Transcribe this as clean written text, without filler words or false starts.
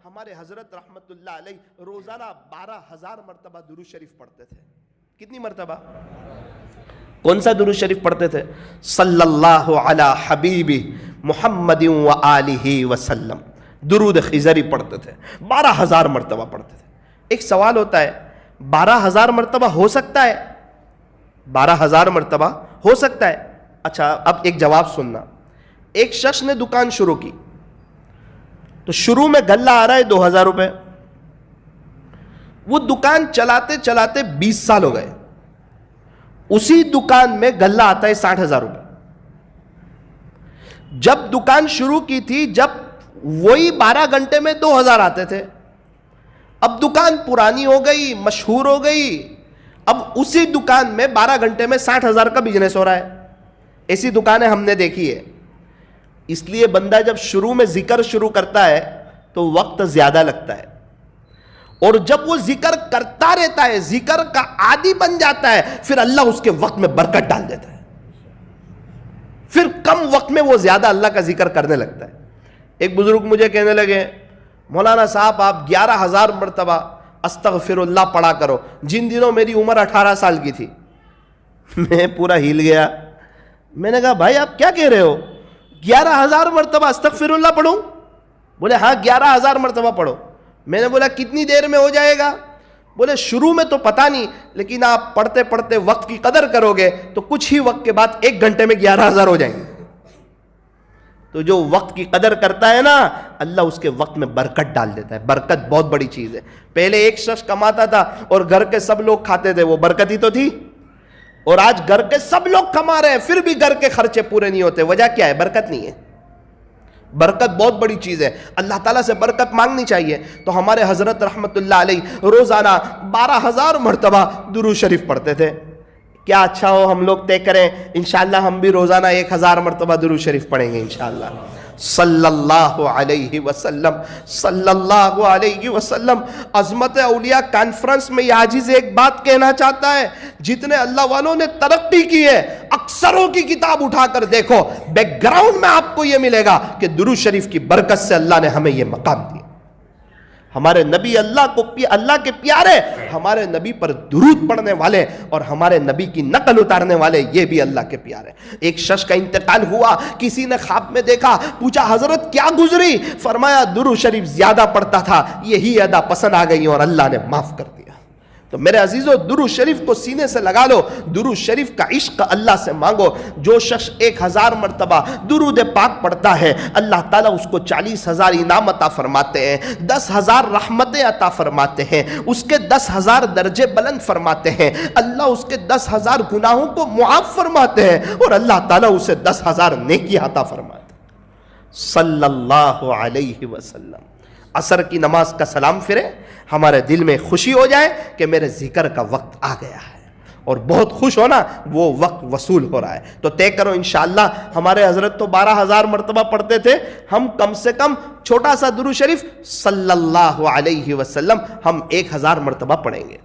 ہمارے حضرت رحمت اللہ علیہ روزانہ 12,000 مرتبہ درود شریف پڑھتے تھے. کتنی مرتبہ؟ کون سا درود شریف پڑھتے تھے؟ صلی اللہ علی حبیبی محمد و آلہ وسلم. درود خضری پڑھتے تھے, 12,000 مرتبہ پڑھتے تھے. ایک سوال ہوتا ہے, 12,000 مرتبہ ہو سکتا ہے؟ 12,000 مرتبہ ہو سکتا ہے؟ اچھا, اب ایک جواب سننا. ایک شخص نے دکان شروع کی, تو شروع میں غلہ آ رہا ہے 2,000 روپے. وہ دکان چلاتے چلاتے 20 سال ہو گئے, اسی دکان میں غلہ آتا ہے 60,000 روپے. جب دکان شروع کی تھی, جب وہی 12 گھنٹے میں 2,000 آتے تھے. اب دکان پرانی ہو گئی, مشہور ہو گئی, اب اسی دکان میں 12 گھنٹے میں 60,000 کا بزنس ہو رہا ہے. ایسی دکانیں ہم نے دیکھی ہے. اس لیے بندہ جب شروع میں ذکر شروع کرتا ہے تو وقت زیادہ لگتا ہے, اور جب وہ ذکر کرتا رہتا ہے, ذکر کا عادی بن جاتا ہے, پھر اللہ اس کے وقت میں برکت ڈال دیتا ہے. پھر کم وقت میں وہ زیادہ اللہ کا ذکر کرنے لگتا ہے. ایک بزرگ مجھے کہنے لگے, مولانا صاحب آپ 11,000 مرتبہ استغفر اللہ پڑھا کرو. جن دنوں میری عمر 18 سال کی تھی, میں پورا ہل گیا. میں نے کہا بھائی آپ کیا کہہ رہے ہو, 11,000 مرتبہ استغفر اللہ پڑھوں؟ بولے ہاں 11,000 مرتبہ پڑھو. میں نے بولا کتنی دیر میں ہو جائے گا؟ بولے شروع میں تو پتہ نہیں, لیکن آپ پڑھتے پڑھتے وقت کی قدر کرو گے تو کچھ ہی وقت کے بعد 1 گھنٹے میں 11,000 ہو جائیں گے. تو جو وقت کی قدر کرتا ہے نا, اللہ اس کے وقت میں برکت ڈال دیتا ہے. برکت بہت بڑی چیز ہے. پہلے ایک شخص کماتا تھا اور گھر کے سب لوگ کھاتے تھے, وہ برکت ہی تو تھی. اور آج گھر کے سب لوگ کما رہے ہیں, پھر بھی گھر کے خرچے پورے نہیں ہوتے. وجہ کیا ہے؟ برکت نہیں ہے. برکت بہت بڑی چیز ہے. اللہ تعالیٰ سے برکت مانگنی چاہیے. تو ہمارے حضرت رحمت اللہ علیہ روزانہ 12,000 مرتبہ درود شریف پڑھتے تھے. کیا اچھا ہو ہم لوگ طے کریں, انشاءاللہ ہم بھی روزانہ 1,000 مرتبہ درود شریف پڑھیں گے انشاءاللہ. صلی اللہ علیہ وسلم, صلی اللہ علیہ وسلم. عظمت اولیاء کانفرنس میں یہ عاجز ایک بات کہنا چاہتا ہے, جتنے اللہ والوں نے ترقی کی ہے, اکثروں کی کتاب اٹھا کر دیکھو, بیک گراؤنڈ میں آپ کو یہ ملے گا کہ درود شریف کی برکت سے اللہ نے ہمیں یہ مقام دیا. ہمارے نبی اللہ کے پیارے, ہمارے نبی پر درود پڑھنے والے اور ہمارے نبی کی نقل اتارنے والے, یہ بھی اللہ کے پیارے. ایک شخص کا انتقال ہوا, کسی نے خواب میں دیکھا, پوچھا حضرت کیا گزری؟ فرمایا درود شریف زیادہ پڑھتا تھا, یہی ادا پسند آ گئی اور اللہ نے معاف کر دیا. تو میرے عزیزو, درود شریف کو سینے سے لگا لو, درود شریف کا عشق اللہ سے مانگو. جو شخص 1,000 مرتبہ درود پاک پڑھتا ہے, اللہ تعالیٰ اس کو 40,000 انعام عطا فرماتے ہیں, 10,000 رحمتیں عطا فرماتے ہیں, اس کے 10,000 درجے بلند فرماتے ہیں, اللہ اس کے 10,000 گناہوں کو معاف فرماتے ہیں, اور اللہ تعالیٰ اسے 10,000 نیکی عطا فرماتے ہیں. صلی اللہ علیہ وسلم. عصر کی نماز کا سلام پھرے, ہمارے دل میں خوشی ہو جائے کہ میرے ذکر کا وقت آ گیا ہے, اور بہت خوش ہونا وہ وقت وصول ہو رہا ہے. تو طے کرو انشاءاللہ. ہمارے حضرت تو 12,000 مرتبہ پڑھتے تھے, ہم کم سے کم چھوٹا سا درود شریف صلی اللہ علیہ وسلم ہم 1,000 مرتبہ پڑھیں گے.